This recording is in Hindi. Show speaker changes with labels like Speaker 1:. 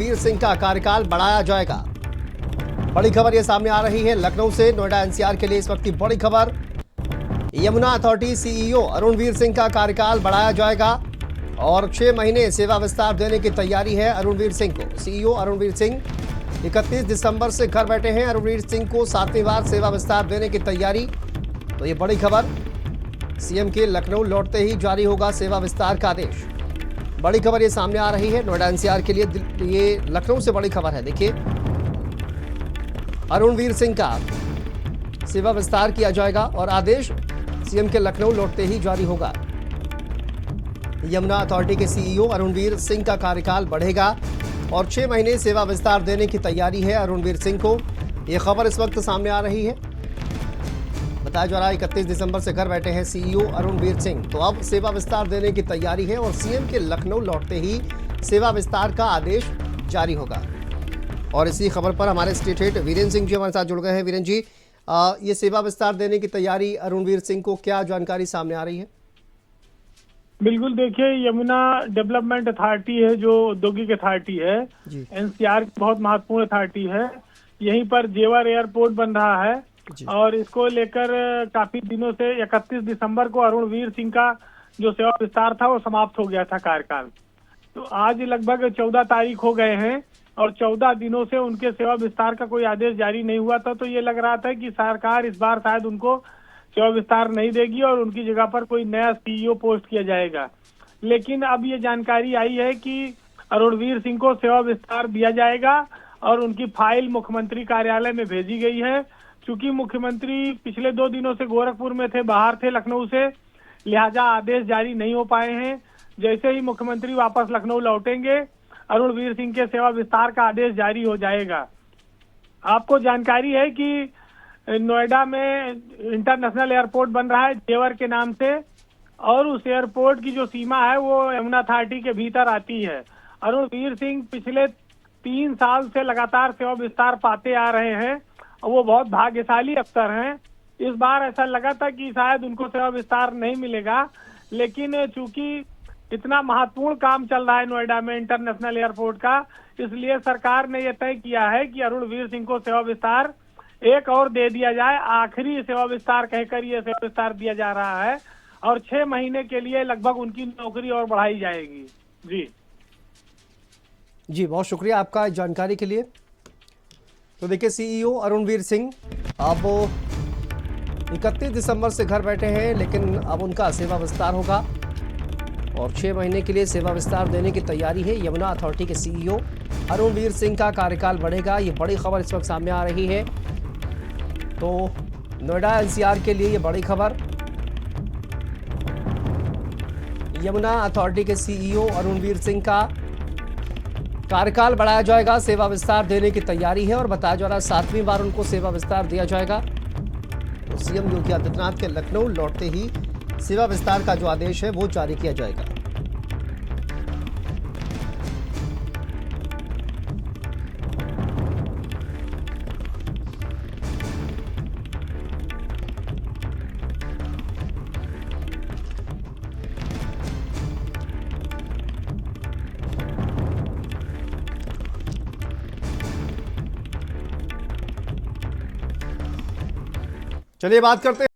Speaker 1: वीर सिंह का कार्यकाल बढ़ाया जाएगा। बड़ी खबर ये सामने आ रही है लखनऊ से। नोएडा एनसीआर के लिए इस वक्त की बड़ी खबर, यमुना अथॉरिटी सीईओ अरुणवीर सिंह का कार्यकाल बढ़ाया जाएगा और 6 महीने सेवा विस्तार देने की तैयारी है अरुणवीर सिंह को। सीईओ अरुणवीर सिंह 31 दिसंबर से घर बैठे हैं। अरुणवीर सिंह को 7वीं बार सेवा विस्तार देने की तैयारी। तो ये बड़ी खबर, सीएम के लखनऊ लौटते ही जारी होगा सेवा विस्तार का आदेश। बड़ी खबर ये सामने आ रही है नोएडा एनसीआर के लिए, ये लखनऊ से बड़ी खबर है। देखिए, अरुणवीर सिंह का सेवा विस्तार किया जाएगा और आदेश सीएम के लखनऊ लौटते ही जारी होगा। यमुना अथॉरिटी के सीईओ अरुणवीर सिंह का कार्यकाल बढ़ेगा और 6 महीने सेवा विस्तार देने की तैयारी है अरुणवीर सिंह को। यह खबर इस वक्त सामने आ रही है। बताया जा रहा है 31 दिसंबर से घर बैठे हैं सीईओ अरुणवीर सिंह। तो अब सेवा विस्तार देने की तैयारी है और सीएम के लखनऊ लौटते ही सेवा विस्तार का आदेश जारी होगा। और इसी खबर पर हमारे स्टेट हेड वीरेंद्र सिंह जी हमारे साथ जुड़ गए हैं। वीरेंद्र जी, ये सेवा विस्तार देने की तैयारी अरुणवीर सिंह को, क्या जानकारी सामने आ रही है?
Speaker 2: बिल्कुल, देखिए, यमुना डेवलपमेंट अथॉरिटी है जो औद्योगिक अथॉरिटी है, एनसीआर की बहुत महत्वपूर्ण अथॉरिटी है। यहीं पर जेवर एयरपोर्ट बन रहा है और इसको लेकर काफी दिनों से 31 दिसंबर को अरुणवीर सिंह का जो सेवा विस्तार था वो समाप्त हो गया था कार्यकाल। तो आज लगभग 14 तारीख हो गए हैं और 14 दिनों से उनके सेवा विस्तार का कोई आदेश जारी नहीं हुआ था। तो ये लग रहा था कि सरकार इस बार शायद उनको सेवा विस्तार नहीं देगी और उनकी जगह पर कोई नया सीईओ पोस्ट किया जाएगा। लेकिन अब ये जानकारी आई है कि अरुणवीर सिंह को सेवा विस्तार दिया जाएगा और उनकी फाइल मुख्यमंत्री कार्यालय में भेजी गई है। चूंकि मुख्यमंत्री पिछले 2 दिनों से गोरखपुर में थे, बाहर थे लखनऊ से, लिहाजा आदेश जारी नहीं हो पाए हैं। जैसे ही मुख्यमंत्री वापस लखनऊ लौटेंगे, अरुणवीर सिंह के सेवा विस्तार का आदेश जारी हो जाएगा। आपको जानकारी है कि नोएडा में इंटरनेशनल एयरपोर्ट बन रहा है जेवर के नाम से और उस एयरपोर्ट की जो सीमा है वो यमुना अथॉरिटी के भीतर आती है। अरुणवीर सिंह पिछले 3 साल से लगातार सेवा विस्तार पाते आ रहे हैं और वो बहुत भाग्यशाली अफसर हैं। इस बार ऐसा लगा था कि शायद उनको सेवा विस्तार नहीं मिलेगा, लेकिन चूंकि इतना महत्वपूर्ण काम चल रहा है नोएडा में इंटरनेशनल एयरपोर्ट का, इसलिए सरकार ने यह तय किया है कि अरुणवीर सिंह को सेवा विस्तार एक और दे दिया जाए। आखिरी सेवा विस्तार कहकर यह सेवा विस्तार दिया जा रहा है और 6 महीने के लिए लगभग उनकी नौकरी और बढ़ाई जाएगी।
Speaker 1: जी, बहुत शुक्रिया आपका इस जानकारी के लिए। तो देखिए, सीईओ अरुणवीर सिंह अब 31 दिसंबर से घर बैठे हैं, लेकिन अब उनका सेवा विस्तार होगा और 6 महीने के लिए सेवा विस्तार देने की तैयारी है। यमुना अथॉरिटी के सीईओ अरुणवीर सिंह का कार्यकाल बढ़ेगा। ये बड़ी खबर इस वक्त सामने आ रही है। तो नोएडा एनसीआर के लिए ये बड़ी खबर, यमुना अथॉरिटी के सीईओ अरुणवीर सिंह का कार्यकाल बढ़ाया जाएगा, सेवा विस्तार देने की तैयारी है और बताया जा रहा है 7वीं बार उनको सेवा विस्तार दिया जाएगा। तो सीएम योगी आदित्यनाथ के लखनऊ लौटते ही सेवा विस्तार का जो आदेश है वो जारी किया जाएगा। चलिए बात करते हैं